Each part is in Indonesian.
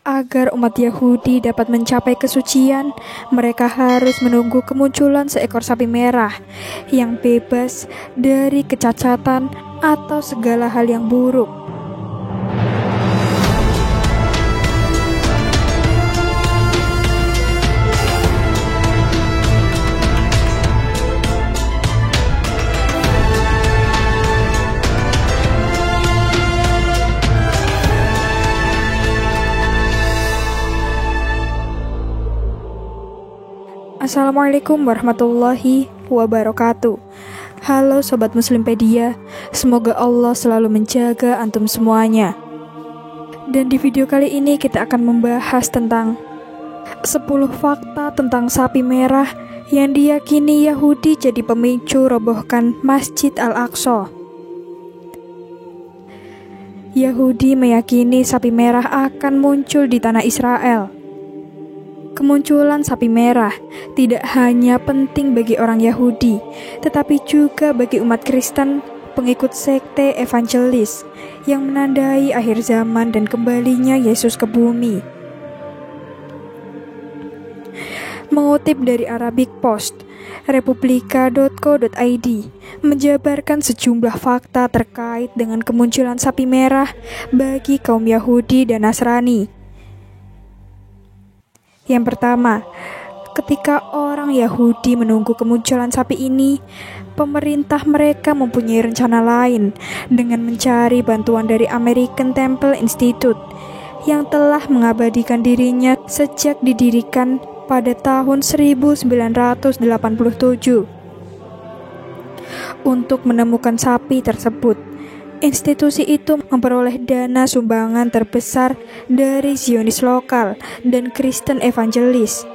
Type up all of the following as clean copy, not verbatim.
Agar umat Yahudi dapat mencapai kesucian, mereka harus menunggu kemunculan seekor sapi merah yang bebas dari kecacatan atau segala hal yang buruk. Assalamualaikum warahmatullahi wabarakatuh. Halo Sobat Muslimpedia, semoga Allah selalu menjaga antum semuanya. Dan di video kali ini kita akan membahas tentang 10 fakta tentang sapi merah yang diyakini Yahudi jadi pemicu robohkan Masjid Al-Aqsa. Yahudi meyakini sapi merah akan muncul di tanah Israel. Kemunculan sapi merah tidak hanya penting bagi orang Yahudi, tetapi juga bagi umat Kristen, pengikut sekte evangelis, yang menandai akhir zaman dan kembalinya Yesus ke bumi. Mengutip dari Arabic Post, republika.co.id menjabarkan sejumlah fakta terkait dengan kemunculan sapi merah bagi kaum Yahudi dan Nasrani. Yang pertama, ketika orang Yahudi menunggu kemunculan sapi ini, pemerintah mereka mempunyai rencana lain dengan mencari bantuan dari American Temple Institute yang telah mengabadikan dirinya sejak didirikan pada tahun 1987 untuk menemukan sapi tersebut. Institusi itu memperoleh dana sumbangan terbesar dari Zionis lokal dan Kristen evangelis.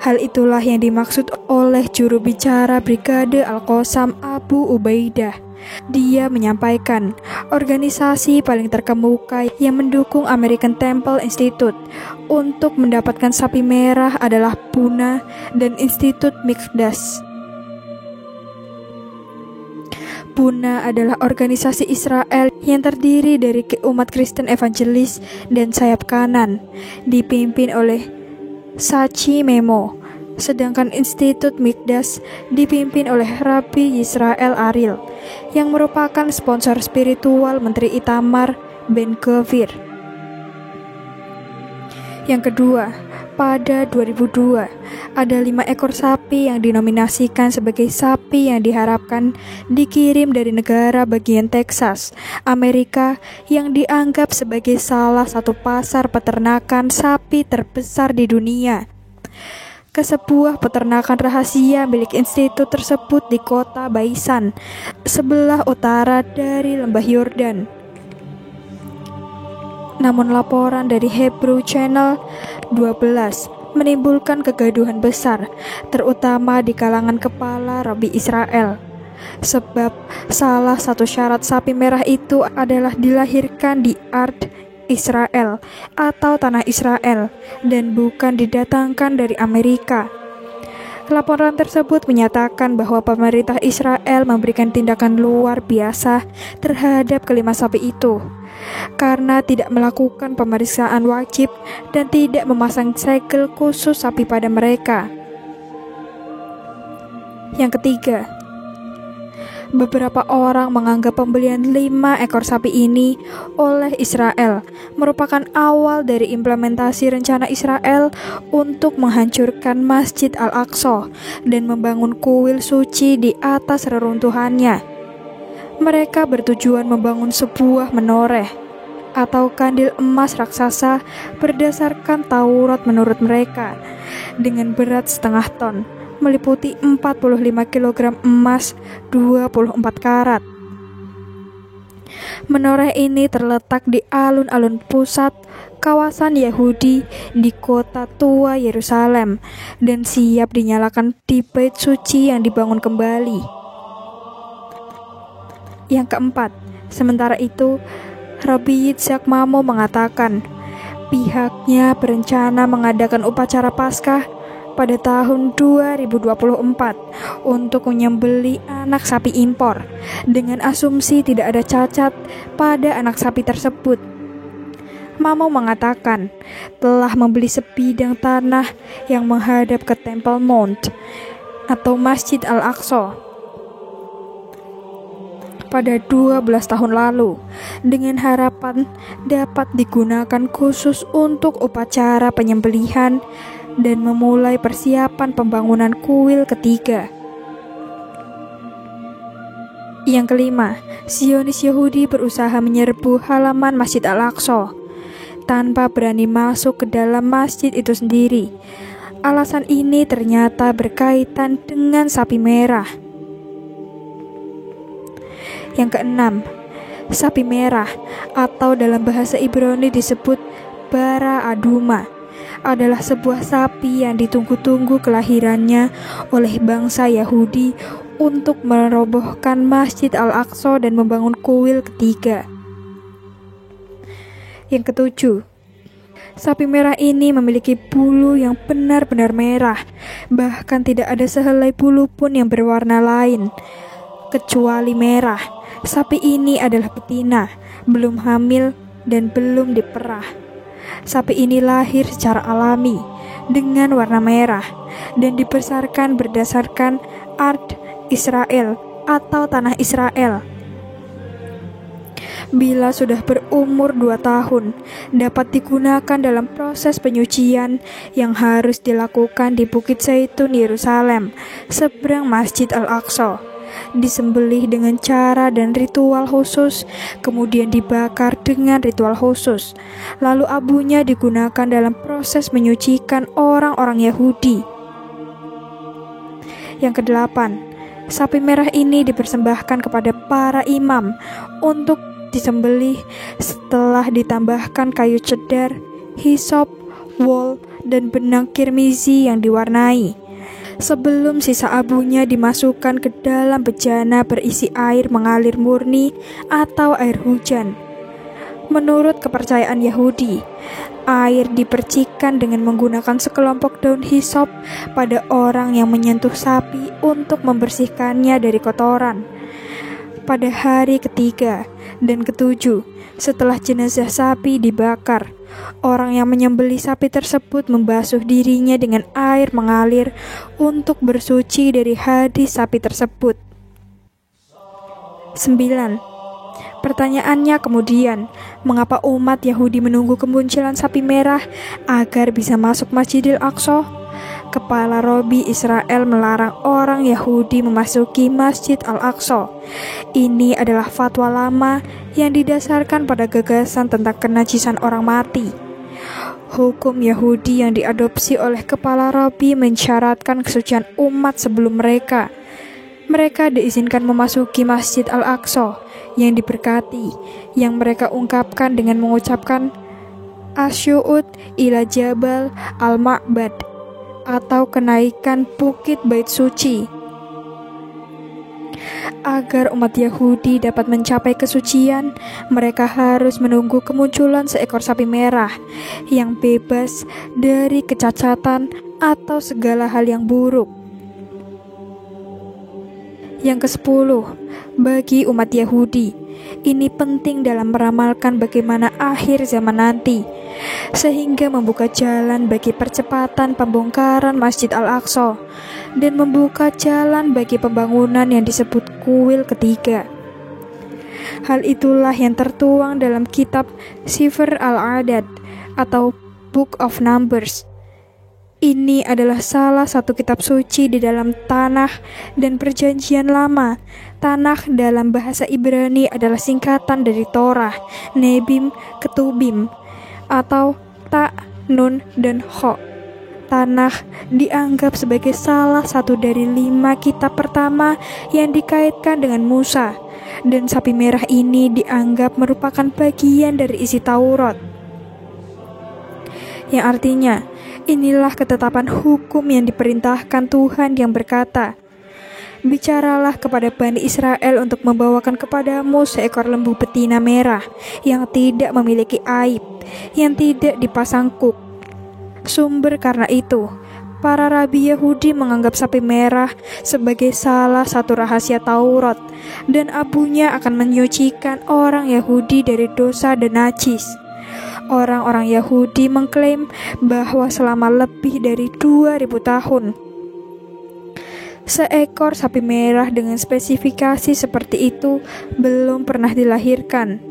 Hal itulah yang dimaksud oleh juru bicara Brigade Al-Qassam Abu Ubaidah. Dia menyampaikan, organisasi paling terkemuka yang mendukung American Temple Institute untuk mendapatkan sapi merah adalah Puna dan Institut Mikdas. Puna adalah organisasi Israel yang terdiri dari umat Kristen evangelis dan sayap kanan, dipimpin oleh Sachi Memo, sedangkan Institut Mikdas dipimpin oleh Rabbi Yisrael Aril, yang merupakan sponsor spiritual Menteri Itamar Ben-Gvir. Yang kedua, pada 2002, ada 5 ekor sapi yang dinominasikan sebagai sapi yang diharapkan dikirim dari negara bagian Texas, Amerika, yang dianggap sebagai salah satu pasar peternakan sapi terbesar di dunia, ke sebuah peternakan rahasia milik institut tersebut di kota Baisan, sebelah utara dari lembah Yordan. Namun laporan dari Hebrew Channel 12 menimbulkan kegaduhan besar, terutama di kalangan kepala Rabbi Israel. Sebab salah satu syarat sapi merah itu adalah dilahirkan di Ard Israel atau tanah Israel dan bukan didatangkan dari Amerika. Laporan tersebut menyatakan bahwa pemerintah Israel memberikan tindakan luar biasa terhadap kelima sapi itu karena tidak melakukan pemeriksaan wajib dan tidak memasang segel khusus sapi pada mereka. Yang ketiga, beberapa orang menganggap pembelian 5 ekor sapi ini oleh Israel merupakan awal dari implementasi rencana Israel untuk menghancurkan Masjid Al-Aqsa dan membangun kuil suci di atas reruntuhannya. Mereka bertujuan membangun sebuah menoreh atau kandil emas raksasa berdasarkan Taurat menurut mereka, dengan berat setengah ton, meliputi 45 kg emas 24 karat. Menoreh ini terletak di alun-alun pusat kawasan Yahudi di kota tua Yerusalem dan siap dinyalakan di bait suci yang dibangun kembali. Yang keempat, sementara itu, Rabbi Yitzhak Mamo mengatakan pihaknya berencana mengadakan upacara Paskah pada tahun 2024 untuk menyembelih anak sapi impor dengan asumsi tidak ada cacat pada anak sapi tersebut. Mamo mengatakan telah membeli sebidang tanah yang menghadap ke Temple Mount atau Masjid Al-Aqsa pada 12 tahun lalu dengan harapan dapat digunakan khusus untuk upacara penyembelihan dan memulai persiapan pembangunan kuil ketiga. Yang kelima, Zionis Yahudi berusaha menyerbu halaman Masjid Al-Aqsa tanpa berani masuk ke dalam masjid itu sendiri. Alasan ini ternyata berkaitan dengan sapi merah. Yang keenam, sapi merah atau dalam bahasa Ibrani disebut bara aduma adalah sebuah sapi yang ditunggu-tunggu kelahirannya oleh bangsa Yahudi untuk merobohkan Masjid Al-Aqsa dan membangun kuil ketiga. Yang ketujuh, sapi merah ini memiliki bulu yang benar-benar merah, bahkan tidak ada sehelai bulu pun yang berwarna lain kecuali merah. Sapi ini adalah betina, belum hamil dan belum diperah. Sapi ini lahir secara alami dengan warna merah dan dibesarkan berdasarkan Ard Israel atau tanah Israel. Bila sudah berumur 2 tahun, dapat digunakan dalam proses penyucian yang harus dilakukan di Bukit Zaitun, Yerusalem, seberang Masjid Al-Aqsa. Disembelih dengan cara dan ritual khusus, kemudian dibakar dengan ritual khusus. Lalu abunya digunakan dalam proses menyucikan orang-orang Yahudi. Yang kedelapan, sapi merah ini dipersembahkan kepada para imam untuk disembelih setelah ditambahkan kayu cedar, hisop, wol, dan benang kirmizi yang diwarnai. Sebelum sisa abunya dimasukkan ke dalam bejana berisi air mengalir murni atau air hujan. Menurut kepercayaan Yahudi, air dipercikan dengan menggunakan sekelompok daun hisop pada orang yang menyentuh sapi untuk membersihkannya dari kotoran. Pada hari ketiga dan ketujuh, setelah jenazah sapi dibakar, orang yang menyembelih sapi tersebut membasuh dirinya dengan air mengalir untuk bersuci dari hadis sapi tersebut. 9. Pertanyaannya kemudian, mengapa umat Yahudi menunggu kemunculan sapi merah agar bisa masuk Masjidil Aqsa? Kepala Robi Israel melarang orang Yahudi memasuki Masjid Al-Aqsa. Ini adalah fatwa lama yang didasarkan pada gagasan tentang kenajisan orang mati. Hukum Yahudi yang diadopsi oleh kepala Robi mensyaratkan kesucian umat sebelum mereka. Mereka diizinkan memasuki Masjid Al-Aqsa yang diberkati, yang mereka ungkapkan dengan mengucapkan Asyu'ud ila Jabal Al-Ma'bad atau kenaikan bukit bait suci. Agar umat Yahudi dapat mencapai kesucian, mereka harus menunggu kemunculan seekor sapi merah yang bebas dari kecacatan atau segala hal yang buruk. Yang ke-10, bagi umat Yahudi, ini penting dalam meramalkan bagaimana akhir zaman nanti, sehingga membuka jalan bagi percepatan pembongkaran Masjid Al-Aqsa dan membuka jalan bagi pembangunan yang disebut kuil ketiga. Hal itulah yang tertuang dalam kitab Sifr Al-Adad atau Book of Numbers. Ini adalah salah satu kitab suci di dalam Tanah dan Perjanjian Lama. Tanah dalam bahasa Ibrani adalah singkatan dari Torah, Nebim, Ketubim, atau Ta, Nun, dan Ho. Tanah dianggap sebagai salah satu dari 5 kitab pertama yang dikaitkan dengan Musa, dan sapi merah ini dianggap merupakan bagian dari isi Taurat. Yang artinya, inilah ketetapan hukum yang diperintahkan Tuhan yang berkata, bicaralah kepada Bani Israel untuk membawakan kepadamu seekor lembu betina merah yang tidak memiliki aib, yang tidak dipasang kuk. Sumber karena itu, para rabi Yahudi menganggap sapi merah sebagai salah satu rahasia Taurat, dan abunya akan menyucikan orang Yahudi dari dosa dan najis. Orang-orang Yahudi mengklaim bahwa selama lebih dari 2000 tahun, seekor sapi merah dengan spesifikasi seperti itu belum pernah dilahirkan.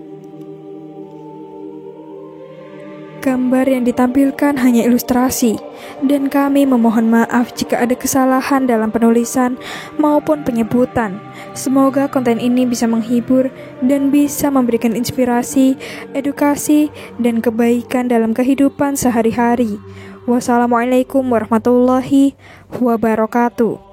Gambar yang ditampilkan hanya ilustrasi, dan kami memohon maaf jika ada kesalahan dalam penulisan maupun penyebutan. Semoga konten ini bisa menghibur dan bisa memberikan inspirasi, edukasi, dan kebaikan dalam kehidupan sehari-hari. Wassalamualaikum warahmatullahi wabarakatuh.